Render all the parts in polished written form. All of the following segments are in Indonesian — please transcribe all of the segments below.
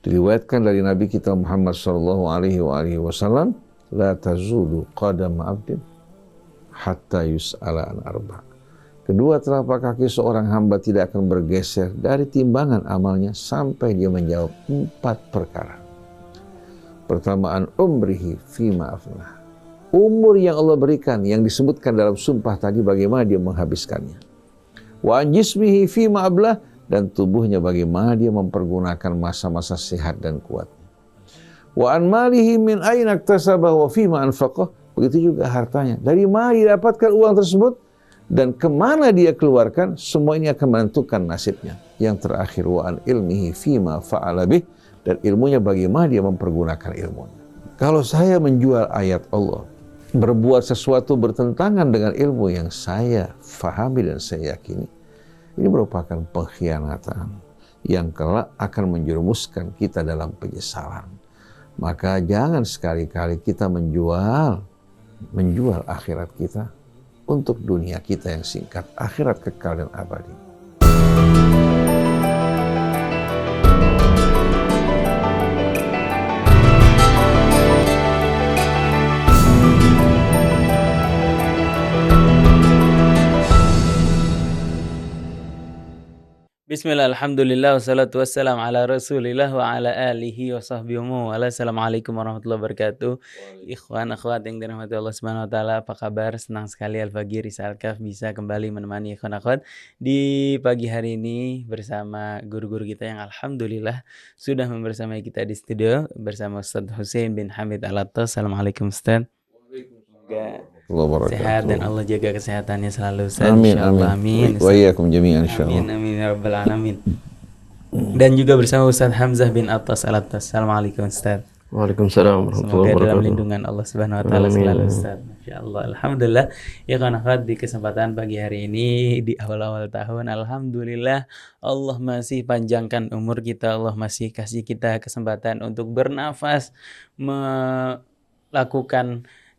Diriwayatkan dari Nabi kita Muhammad sallallahu alaihi wasallam, la tazulu qadam 'abdin hatta yus'ala an arba'. Kedua telapak kaki seorang hamba tidak akan bergeser dari timbangan amalnya sampai dia menjawab 4 perkara. Pertama, an umrihi fima afnah. Umur yang Allah berikan yang disebutkan dalam sumpah tadi, bagaimana dia menghabiskannya. Wa an jismihi fima ablah, dan tubuhnya bagaimana dia mempergunakan masa-masa sehat dan kuat. Wa an malihi min aina iktasabah wa fima anfaqah. Begitu juga hartanya. Dari mana didapatkan uang tersebut dan kemana dia keluarkan, semua ini akan menentukan nasibnya. Yang terakhir, wa an ilmihi fima fa'ala bih, dan ilmunya bagaimana dia mempergunakan ilmunya. Kalau saya menjual ayat Allah, berbuat sesuatu bertentangan dengan ilmu yang saya fahami dan saya yakini, ini merupakan pengkhianatan yang kelak akan menjerumuskan kita dalam penyesalan. Maka jangan sekali-kali kita menjual akhirat kita untuk dunia kita yang singkat, akhirat kekal dan abadi. Bismillah, alhamdulillah, wassalatu wassalam ala rasulillah wa ala alihi wa sahbihi wa wala. Assalamualaikum warahmatullahi wabarakatuh. Ikhwan, akhwat yang dirahmati Allah subhanahu wa ta'ala, apa kabar? Senang sekali Al-Faqih Risal Kaf bisa kembali menemani ikhwan akhwat di pagi hari ini bersama guru-guru kita yang alhamdulillah sudah membersamai kita di studio bersama Ustaz Hussein bin Hamid Al-Attas. Assalamualaikum Ustaz. Sehat dan Allah jaga kesehatannya selalu Ustaz. Amin, amin. Wa iyyakum jami'an insyaallah. Amin ya rabbal alamin. Dan juga bersama Ustaz Hamzah bin Attas Al-Attas. Assalamualaikum Ustaz. Waalaikumsalam warahmatullahi Semoga wabarakatuh. dalam lindungan Allah Subhanahu wa taala selalu Ustaz. Masyaallah. Alhamdulillah. Ya kan akhwat, di kesempatan pagi hari ini di awal-awal tahun, alhamdulillah Allah masih panjangkan umur kita, Allah masih kasih kita kesempatan untuk bernafas, melakukan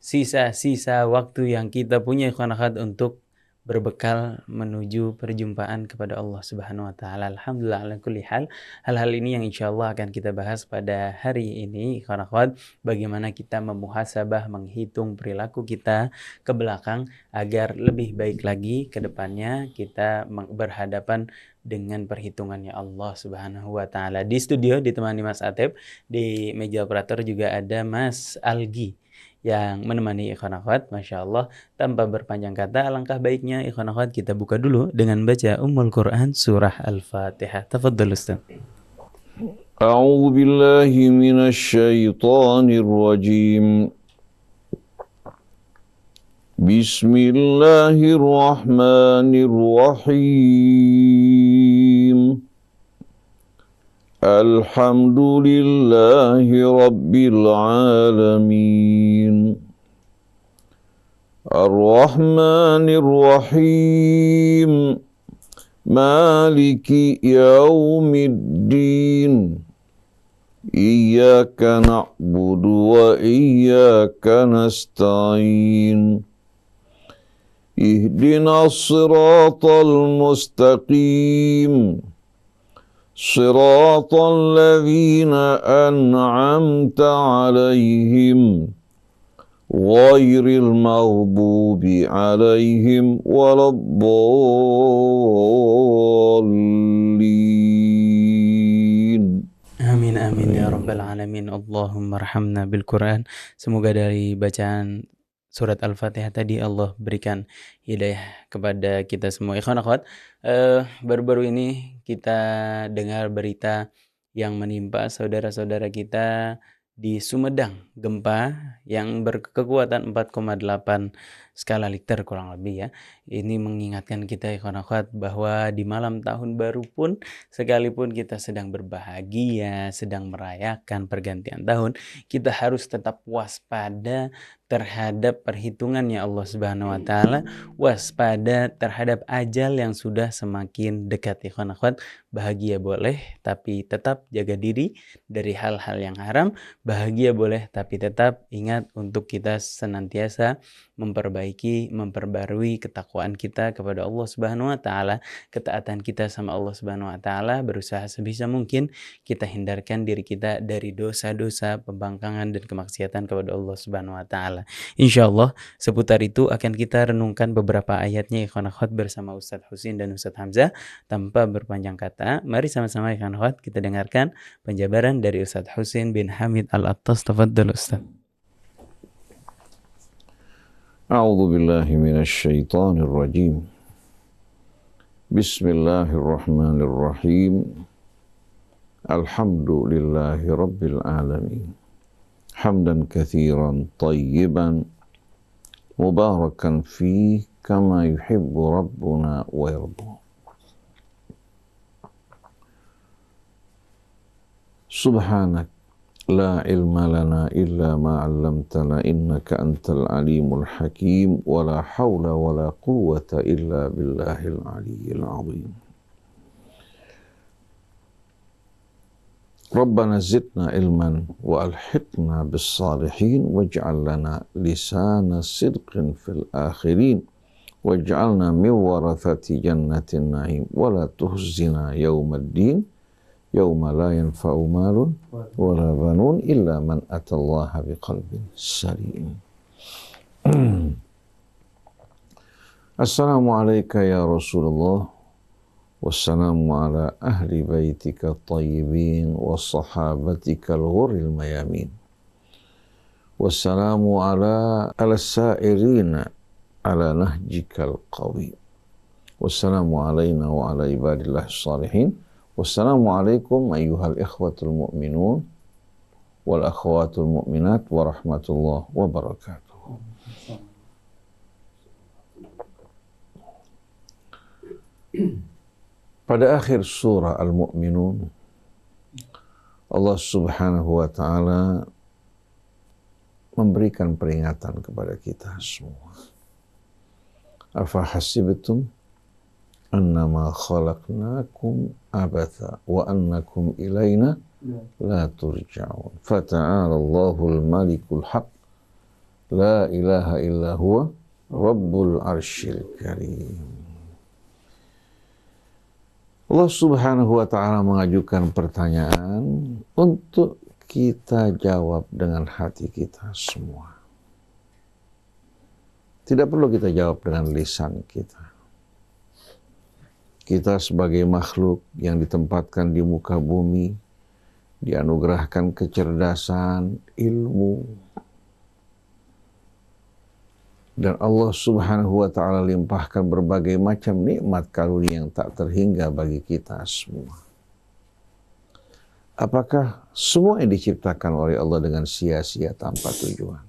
sisa-sisa waktu yang kita punya ikhwan akhwat untuk berbekal menuju perjumpaan kepada Allah Subhanahu wa taala. Alhamdulillah ala kulli hal. Hal-hal ini yang insyaallah akan kita bahas pada hari ini ikhwan akhwat, bagaimana kita memuhasabah, menghitung perilaku kita ke belakang agar lebih baik lagi ke depannya kita berhadapan dengan perhitungannya Allah Subhanahu wa taala. Di studio ditemani Mas Atep, di meja operator juga ada Mas Algi yang menemani ikhwan akhwat. Masya Allah, tanpa berpanjang kata, alangkah baiknya ikhwan akhwat kita buka dulu dengan baca Ummul Quran surah Al-Fatihah. Tafadhal Ustaz. A'udzu billahi minasy syaithanir rajim. Bismillahirrahmanirrahim. Alhamdulillahi Rabbil Alamin. Ar-Rahmanir Rahim. Maliki Yaumiddin. Iyyaka na'budu wa iyyaka nasta'in. Ihdinas siratal mustaqim. صراط الذين أنعمت عليهم غير المغضوب عليهم ولا الضالين. Amin amin ya rabbal alamin. Allahumma arhamna bil Quran. Semoga dari bacaan surat Al-Fatihah tadi Allah berikan hidayah kepada kita semua. Ikhwan akhwat, baru-baru ini kita dengar berita yang menimpa saudara-saudara kita di Sumedang, gempa yang berkekuatan 4,8 skala Richter kurang lebih ya. Ini mengingatkan kita ikhwan akhwat bahwa di malam tahun baru pun, sekalipun kita sedang berbahagia, sedang merayakan pergantian tahun, kita harus tetap waspada, terhadap perhitungannya Allah Subhanahu wa taala, waspada terhadap ajal yang sudah semakin dekat. Ikhwan akhwat, bahagia boleh tapi tetap jaga diri dari hal-hal yang haram, bahagia boleh tapi tetap ingat untuk kita senantiasa memperbarui ketakwaan kita kepada Allah Subhanahu wa taala, ketaatan kita sama Allah Subhanahu wa taala, berusaha sebisa mungkin kita hindarkan diri kita dari dosa-dosa, pembangkangan dan kemaksiatan kepada Allah Subhanahu wa taala. Insyaallah seputar itu akan kita renungkan beberapa ayatnya ikhwan akhwat bersama Ustadz Husin dan Ustadz Hamzah. Tanpa berpanjang kata, mari sama-sama ikhwan akhwat kita dengarkan penjabaran dari Ustadz Husin bin Hamid Al-Attas. Tafadhal Ustadz. A'udzu billahi minasyaitonir rajim. Bismillahirrahmanirrahim. Alhamdulillahi rabbil alamin. Hamdan katsiran tayyiban mubarakan fihi kama yuhibbu rabbuna wa yarda. Subhanak la ilma lana illa ma 'allamtana innaka antal alimul hakim wa la haula wa la quwwata illa billahil aliyyil azim. Rabbana zidna ilman wa alhiqna bis salihin waj'al lana lisana sidqin fil akhirin waj'alna min warathati jannatin na'im wa la tuhzina yawmaddin yawma la yanfa'u malun wa la banun illa man atallaha biqalbin salim. Assalamu alayka ya Rasulullah. Wassalamu ala ahli baitika tayyibin wa sahabatika al-ghurril mayamin. Wassalamu ala al-sa'irina ala nahjikal qawi. Wassalamu alayna wa ala ibadillah salihin. Wassalamu alaikum ayyuhal ikhwatul mu'minun wal akhwatul mu'minat wa rahmatullah wa barakatuh. Pada akhir surah Al-Mu'minun, Allah Subhanahu wa ta'ala memberikan peringatan kepada kita semua. Afa hasibtum annama khalaqnakum abatha wa annakum ilaina la turja'un. Fata'ala Allahul malikul haq la ilaha illa huwa rabbul arsyil karim. Allah Subhanahu wa ta'ala mengajukan pertanyaan untuk kita jawab dengan hati kita semua. Tidak perlu kita jawab dengan lisan kita. Kita sebagai makhluk yang ditempatkan di muka bumi, dianugerahkan kecerdasan, ilmu, dan Allah Subhanahu wa ta'ala limpahkan berbagai macam nikmat karunia yang tak terhingga bagi kita semua. Apakah semua yang diciptakan oleh Allah dengan sia-sia tanpa tujuan?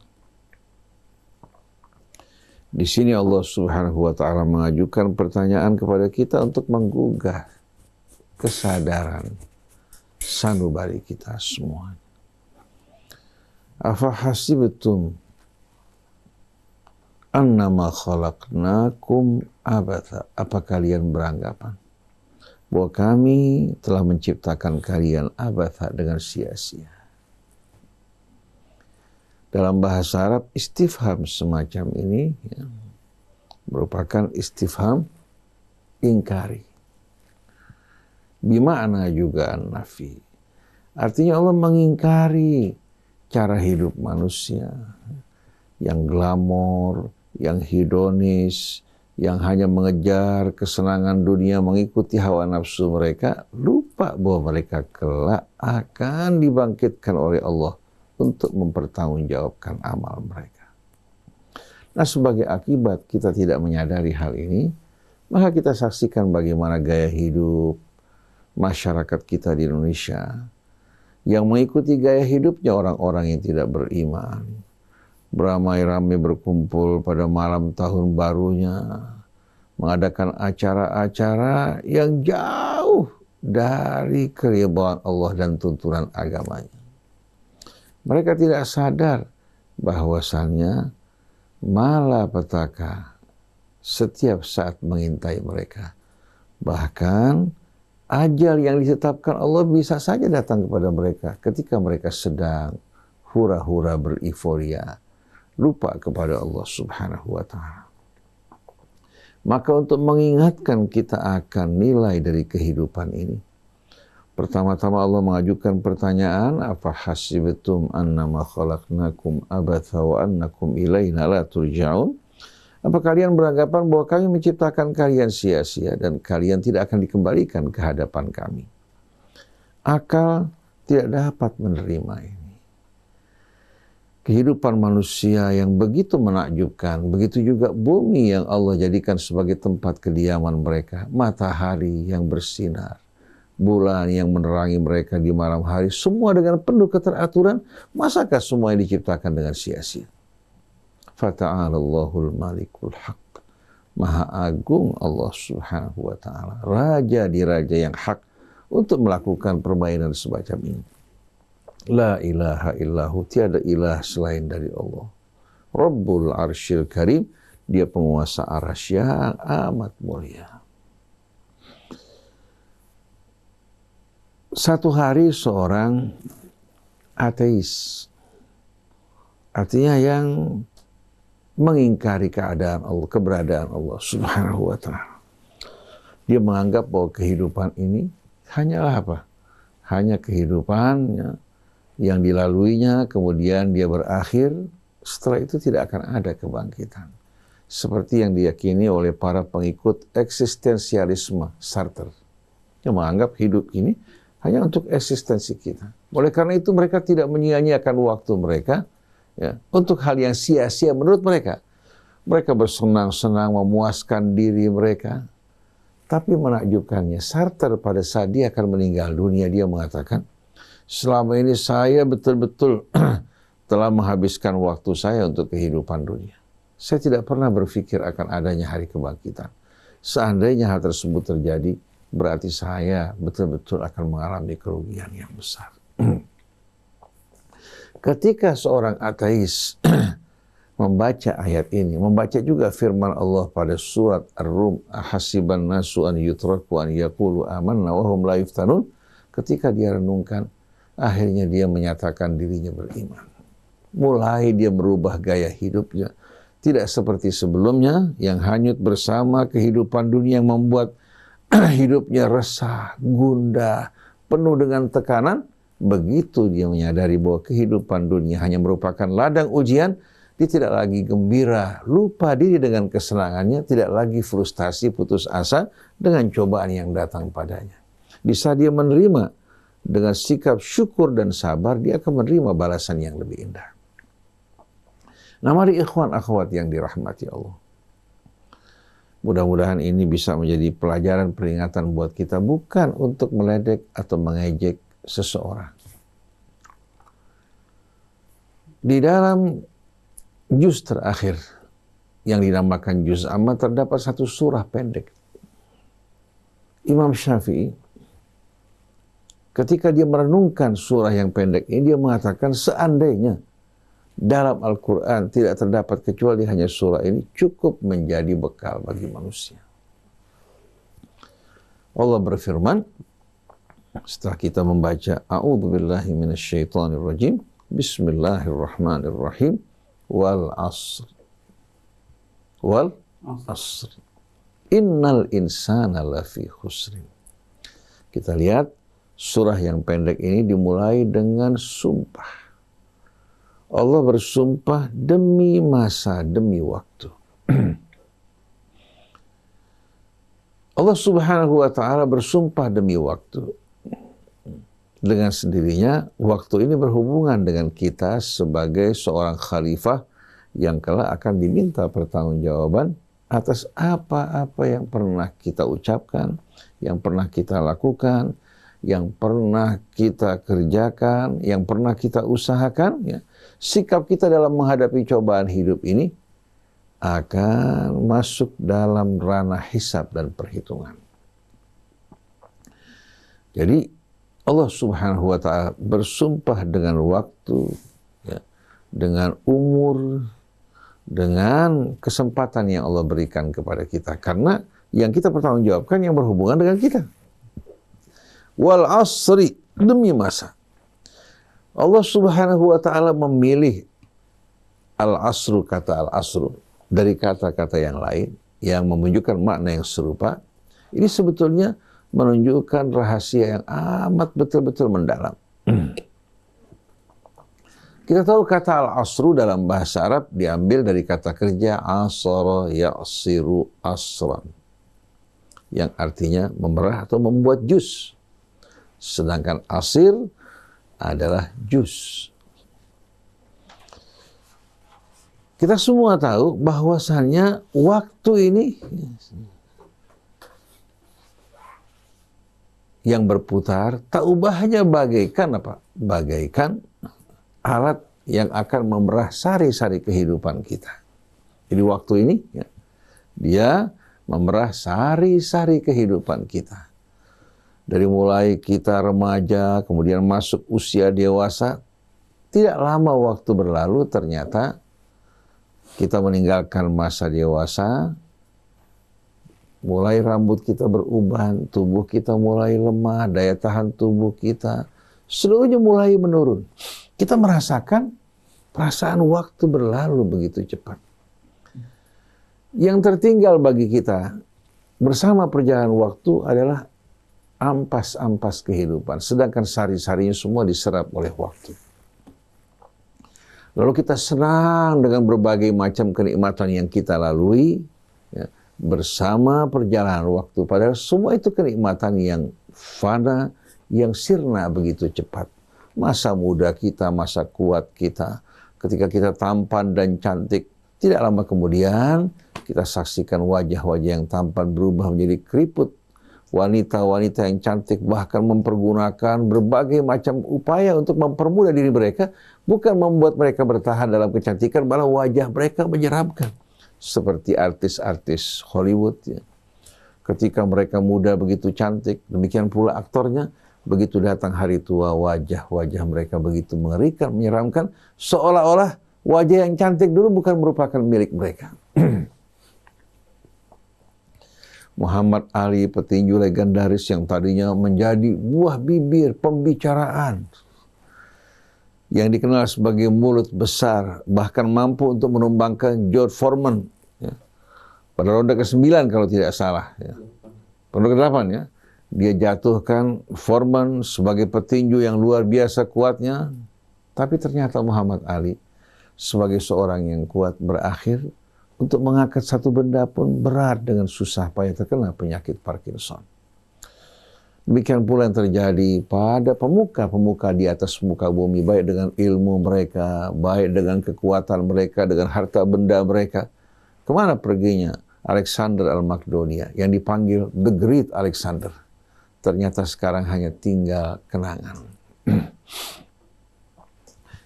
Di sini Allah Subhanahu wa ta'ala mengajukan pertanyaan kepada kita untuk menggugah kesadaran sanubari kita semua. Afa hasibtum annama khalaqnakum abatha. Apa kalian beranggapan bahwa kami telah menciptakan kalian abatha dengan sia-sia? Dalam bahasa Arab, istifham semacam ini merupakan istifham ingkari. Bima'na juga nafi. Artinya Allah mengingkari cara hidup manusia yang glamor, yang hedonis, yang hanya mengejar kesenangan dunia, mengikuti hawa nafsu mereka, lupa bahwa mereka kelak akan dibangkitkan oleh Allah untuk mempertanggungjawabkan amal mereka. Nah, sebagai akibat kita tidak menyadari hal ini, maka kita saksikan bagaimana gaya hidup masyarakat kita di Indonesia yang mengikuti gaya hidupnya orang-orang yang tidak beriman. Beramai-ramai berkumpul pada malam tahun barunya, mengadakan acara-acara yang jauh dari keridhaan Allah dan tuntunan agamanya. Mereka tidak sadar bahwasannya malapetaka setiap saat mengintai mereka. Bahkan ajal yang ditetapkan Allah bisa saja datang kepada mereka ketika mereka sedang hura-hura bereiforia, lupa kepada Allah Subhanahu wa Ta'ala. Maka untuk mengingatkan kita akan nilai dari kehidupan ini, pertama-tama Allah mengajukan pertanyaan, apa hasibtum annama khalaqnakum abatha wa annakum ilaina la turja'un? Apa kalian beranggapan bahwa kami menciptakan kalian sia-sia dan kalian tidak akan dikembalikan ke hadapan kami? Akal tidak dapat menerima ini. Kehidupan manusia yang begitu menakjubkan, begitu juga bumi yang Allah jadikan sebagai tempat kediaman mereka, matahari yang bersinar, bulan yang menerangi mereka di malam hari, semua dengan penuh keteraturan. Masakah semua yang diciptakan dengan sia-sia? Fata'alallahul malikul haq. Maha agung Allah Subhanahu wa Ta'ala, raja di raja yang hak, untuk melakukan permainan semacam ini. La ilaha illahu, tiada ilah selain dari Allah. Rabbul arsyil karim, dia penguasa arasy yang amat mulia. Satu hari seorang ateis, artinya yang mengingkari keadaan Allah, keberadaan Allah Subhanahu wa Ta'ala. Dia menganggap bahwa kehidupan ini hanyalah apa? Hanya kehidupannya yang dilaluinya, kemudian dia berakhir, setelah itu tidak akan ada kebangkitan. Seperti yang diyakini oleh para pengikut eksistensialisme Sartre, yang menganggap hidup ini hanya untuk eksistensi kita. Oleh karena itu mereka tidak menyia-nyiakan waktu mereka ya, untuk hal yang sia-sia menurut mereka. Mereka bersenang-senang memuaskan diri mereka. Tapi menakjubkannya, Sartre pada saat dia akan meninggal dunia, dia mengatakan, selama ini saya betul-betul telah menghabiskan waktu saya untuk kehidupan dunia. Saya tidak pernah berpikir akan adanya hari kebangkitan. Seandainya hal tersebut terjadi, berarti saya betul-betul akan mengalami kerugian yang besar. Ketika seorang ateis membaca ayat ini, membaca juga firman Allah pada surat Ar-Rum, ahasiban nasu an yutraku an yaqulu amanna wa hum la yuftanun, ketika dia renungkan, akhirnya dia menyatakan dirinya beriman. Mulai dia merubah gaya hidupnya. Tidak seperti sebelumnya yang hanyut bersama kehidupan dunia yang membuat hidupnya resah, gundah, penuh dengan tekanan. Begitu dia menyadari bahwa kehidupan dunia hanya merupakan ladang ujian, dia tidak lagi gembira, lupa diri dengan kesenangannya, tidak lagi frustasi, putus asa dengan cobaan yang datang padanya. Bisa dia menerima dengan sikap syukur dan sabar, dia akan menerima balasan yang lebih indah. Nah, mari ikhwan akhwat yang dirahmati Allah. Mudah-mudahan ini bisa menjadi pelajaran peringatan buat kita, bukan untuk meledek atau mengejek seseorang. Di dalam juz terakhir yang dinamakan juz amma terdapat satu surah pendek. Imam Syafi'i ketika dia merenungkan surah yang pendek ini, dia mengatakan seandainya dalam Al-Quran tidak terdapat kecuali hanya surah ini, cukup menjadi bekal bagi manusia. Allah berfirman, setelah kita membaca A'udzubillahi minasyaitonirrajim, Bismillahirrahmanirrahim, wal asr, wal asr, innal insana lafi khusrin. Kita lihat surah yang pendek ini dimulai dengan sumpah. Allah bersumpah demi masa, demi waktu. Allah Subhanahu wa Ta'ala bersumpah demi waktu. Dengan sendirinya, waktu ini berhubungan dengan kita sebagai seorang khalifah yang kelak akan diminta pertanggungjawaban atas apa-apa yang pernah kita ucapkan, yang pernah kita lakukan, yang pernah kita kerjakan, yang pernah kita usahakan. Ya. Sikap kita dalam menghadapi cobaan hidup ini akan masuk dalam ranah hisab dan perhitungan. Jadi Allah Subhanahu wa Ta'ala bersumpah dengan waktu, ya, dengan umur, dengan kesempatan yang Allah berikan kepada kita. Karena yang kita pertanggungjawabkan yang berhubungan dengan kita. Wal asri, demi masa. Allah Subhanahu wa ta'ala memilih al-asru, kata al-asru, dari kata-kata yang lain yang menunjukkan makna yang serupa. Ini sebetulnya menunjukkan rahasia yang amat betul-betul mendalam. Kita tahu kata al-asru dalam bahasa Arab diambil dari kata kerja asara ya'siru asran, yang artinya memerah atau membuat jus. Sedangkan asir adalah jus. Kita semua tahu bahwasannya waktu ini yang berputar, tak ubahnya bagaikan apa? Bagaikan alat yang akan memerah sari-sari kehidupan kita. Jadi waktu ini ya, dia memerah sari-sari kehidupan kita. Dari mulai kita remaja, kemudian masuk usia dewasa, tidak lama waktu berlalu ternyata kita meninggalkan masa dewasa, mulai rambut kita beruban, tubuh kita mulai lemah, daya tahan tubuh kita, seluruhnya mulai menurun. Kita merasakan perasaan waktu berlalu begitu cepat. Yang tertinggal bagi kita bersama perjalanan waktu adalah ampas-ampas kehidupan, sedangkan sari-sarinya semua diserap oleh waktu. Lalu kita senang dengan berbagai macam kenikmatan yang kita lalui ya, bersama perjalanan waktu. Padahal semua itu kenikmatan yang fana, yang sirna begitu cepat. Masa muda kita, masa kuat kita, ketika kita tampan dan cantik, tidak lama kemudian kita saksikan wajah-wajah yang tampan berubah menjadi keriput. Wanita-wanita yang cantik bahkan mempergunakan berbagai macam upaya untuk mempermudah diri mereka, bukan membuat mereka bertahan dalam kecantikan, malah wajah mereka menyeramkan. Seperti artis-artis Hollywood ya. Ketika mereka muda begitu cantik, demikian pula aktornya, begitu datang hari tua wajah-wajah mereka begitu mengerikan, menyeramkan, seolah-olah wajah yang cantik dulu bukan merupakan milik mereka. Muhammad Ali, petinju legendaris yang tadinya menjadi buah bibir pembicaraan, yang dikenal sebagai mulut besar, bahkan mampu untuk menumbangkan George Foreman ya, pada ronde ke-9 kalau tidak salah. Ya. Ronde ke-8 ya, dia jatuhkan Foreman sebagai petinju yang luar biasa kuatnya, tapi ternyata Muhammad Ali sebagai seorang yang kuat berakhir untuk mengangkat satu benda pun berat dengan susah payah terkena penyakit Parkinson. Demikian pula yang terjadi pada pemuka-pemuka di atas muka bumi, baik dengan ilmu mereka, baik dengan kekuatan mereka, dengan harta benda mereka. Kemana perginya Alexander Al-Makedonia yang dipanggil The Great Alexander? Ternyata sekarang hanya tinggal kenangan.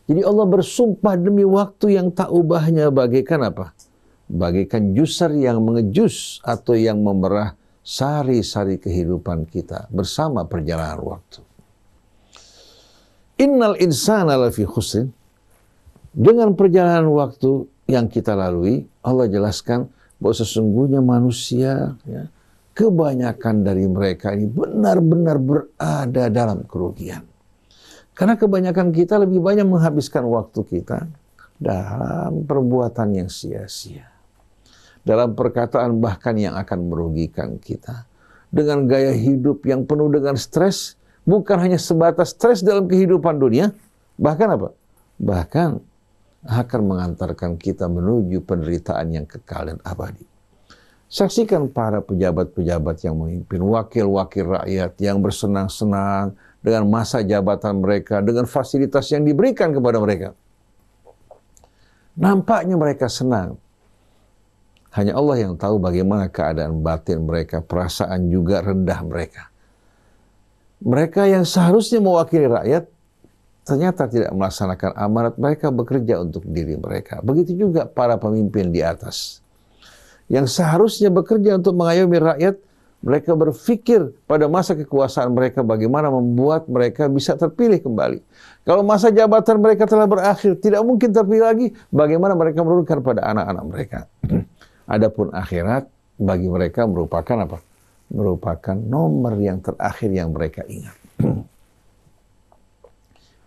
Jadi Allah bersumpah demi waktu yang tak ubahnya bagaikan apa? Bagaikan juser yang mengejus atau yang memerah sari-sari kehidupan kita bersama perjalanan waktu. Innal insana lafi khusrin. Dengan perjalanan waktu yang kita lalui, Allah jelaskan bahwa sesungguhnya manusia, ya, kebanyakan dari mereka ini benar-benar berada dalam kerugian. Karena kebanyakan kita lebih banyak menghabiskan waktu kita dalam perbuatan yang sia-sia, dalam perkataan bahkan yang akan merugikan kita, dengan gaya hidup yang penuh dengan stres, bukan hanya sebatas stres dalam kehidupan dunia, bahkan apa? Bahkan akan mengantarkan kita menuju penderitaan yang kekal dan abadi. Saksikan para pejabat-pejabat yang memimpin, wakil-wakil rakyat yang bersenang-senang dengan masa jabatan mereka, dengan fasilitas yang diberikan kepada mereka. Nampaknya mereka senang. Hanya Allah yang tahu bagaimana keadaan batin mereka, perasaan juga rendah mereka. Mereka yang seharusnya mewakili rakyat, ternyata tidak melaksanakan amanat mereka bekerja untuk diri mereka. Begitu juga para pemimpin di atas, yang seharusnya bekerja untuk mengayomi rakyat, Mereka berpikir pada masa kekuasaan mereka bagaimana membuat mereka bisa terpilih kembali. Kalau masa jabatan mereka telah berakhir, tidak mungkin terpilih lagi, bagaimana mereka menurunkan pada anak-anak mereka. Adapun akhirat bagi mereka merupakan apa? Merupakan nomor yang terakhir yang mereka ingat.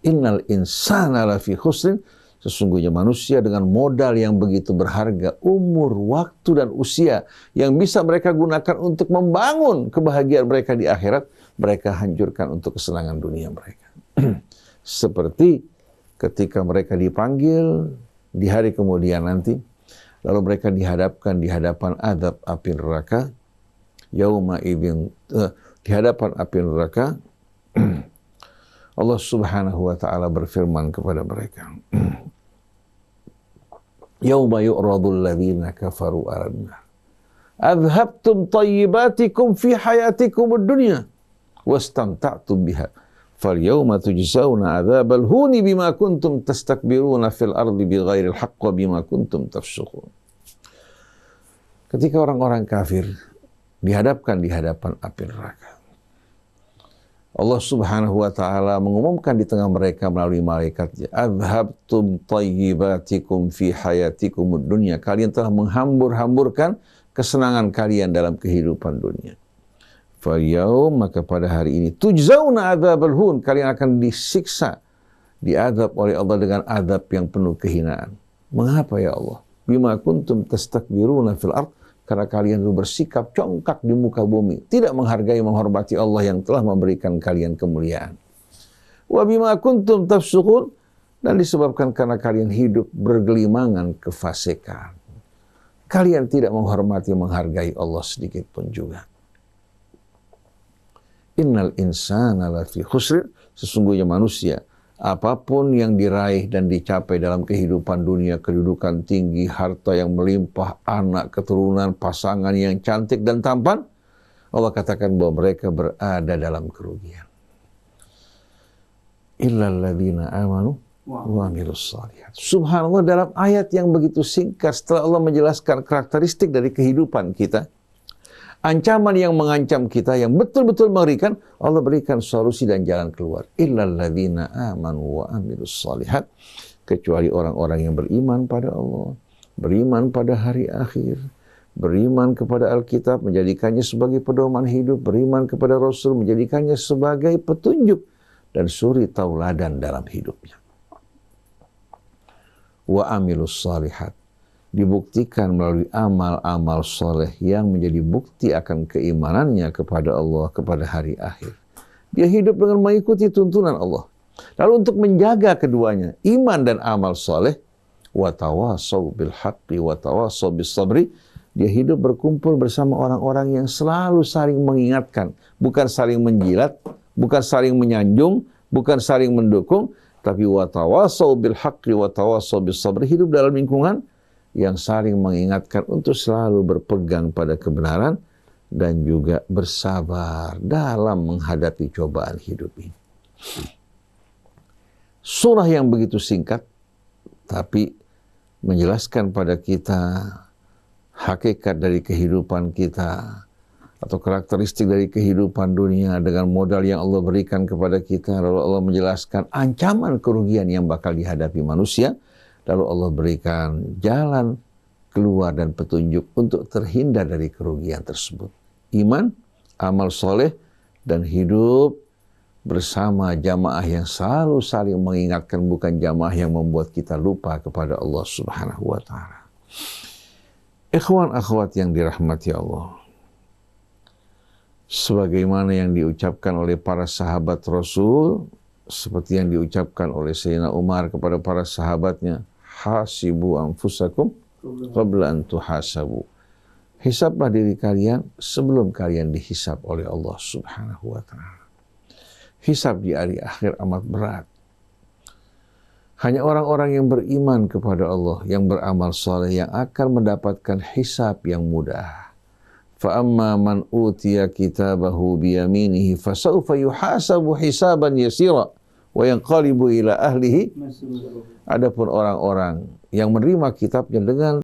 Innal insana lafi khusrin. Sesungguhnya manusia dengan modal yang begitu berharga, umur, waktu, dan usia yang bisa mereka gunakan untuk membangun kebahagiaan mereka di akhirat, mereka hancurkan untuk kesenangan dunia mereka. Seperti ketika mereka dipanggil di hari kemudian nanti, lalu mereka dihadapkan di hadapan azab api neraka, yauma idzin, di hadapan api neraka, Allah Subhanahu wa taala berfirman kepada mereka, yauma yu'radul ladzina kafaru 'alan nar adhabtum thayyibatikum fi hayatikum ad-dunya wastamta'tum biha falyawma tujzauna 'adzabal huni bima kuntum tastakbiruna fil ardi bighairil haqq wa bima kuntum tafsuqun. Ketika orang-orang kafir dihadapkan di hadapan api neraka, Allah Subhanahu wa taala mengumumkan di tengah mereka melalui malaikatnya, adhabtum thayyibatikum fi hayatikum ad-dunya. Kalian telah menghambur-hamburkan kesenangan kalian dalam kehidupan dunia. Fayaum, maka pada hari ini, tujzauna adzabal hun, kalian akan disiksa, diazab oleh Allah dengan azab yang penuh kehinaan. Mengapa ya Allah? Bima kuntum tastakbiruna fil ard, karena kalian dulu bersikap congkak di muka bumi, tidak menghargai, menghormati Allah yang telah memberikan kalian kemuliaan. Wa bima kuntum tafsuqun, dan disebabkan karena kalian hidup bergelimangan kefasikan. Kalian tidak menghormati, menghargai Allah sedikit pun juga. Innal insana lafi khusr, sesungguhnya manusia, apapun yang diraih dan dicapai dalam kehidupan dunia, kedudukan tinggi, harta yang melimpah, anak, keturunan, pasangan yang cantik dan tampan, Allah katakan bahwa mereka berada dalam kerugian. Illal ladzina amanu wa amilus shalihat. Subhanallah, dalam ayat yang begitu singkat setelah Allah menjelaskan karakteristik dari kehidupan kita, ancaman yang mengancam kita yang betul-betul mengerikan, Allah berikan solusi dan jalan keluar. Illal ladzina amanu wa amilus shalihat, kecuali orang-orang yang beriman pada Allah, beriman pada hari akhir, beriman kepada Alkitab, menjadikannya sebagai pedoman hidup, beriman kepada Rasul, menjadikannya sebagai petunjuk dan suri tauladan dalam hidupnya. Wa amilus shalihat, dibuktikan melalui amal-amal soleh yang menjadi bukti akan keimanannya kepada Allah, kepada hari akhir. Dia hidup dengan mengikuti tuntunan Allah. Lalu untuk menjaga keduanya, iman dan amal soleh, wa tawasaw bil haqqi wa tawasaw bis sabri, dia hidup berkumpul bersama orang-orang yang selalu saling mengingatkan, bukan saling menjilat, bukan saling menyanjung, bukan saling mendukung, tapi wa tawasaw bil haqqi wa tawasaw bis sabri, hidup dalam lingkungan yang saling mengingatkan untuk selalu berpegang pada kebenaran dan juga bersabar dalam menghadapi cobaan hidup ini. Surah yang begitu singkat, tapi menjelaskan pada kita hakikat dari kehidupan kita atau karakteristik dari kehidupan dunia dengan modal yang Allah berikan kepada kita. Lalu Allah menjelaskan ancaman kerugian yang bakal dihadapi manusia. Lalu Allah berikan jalan keluar dan petunjuk untuk terhindar dari kerugian tersebut. Iman, amal soleh, dan hidup bersama jamaah yang selalu saling mengingatkan, bukan jamaah yang membuat kita lupa kepada Allah Subhanahu wa ta'ala. Ikhwan akhwat yang dirahmati Allah, sebagaimana yang diucapkan oleh para sahabat Rasul, seperti yang diucapkan oleh Sayyidina Umar kepada para sahabatnya, hasibu anfusakum qabla an tuhasabu. Hisablah diri kalian sebelum kalian dihisab oleh Allah Subhanahu wa ta'ala. Hisab di hari akhir amat berat. Hanya orang-orang yang beriman kepada Allah, yang beramal saleh, yang akan mendapatkan hisab yang mudah. Fa amma man utiya kitabahu biyaminihi fasawfa yuhasabu hisaban yasira wa yanqalibu ila ahlihi. Adapun orang-orang yang menerima kitabnya dengan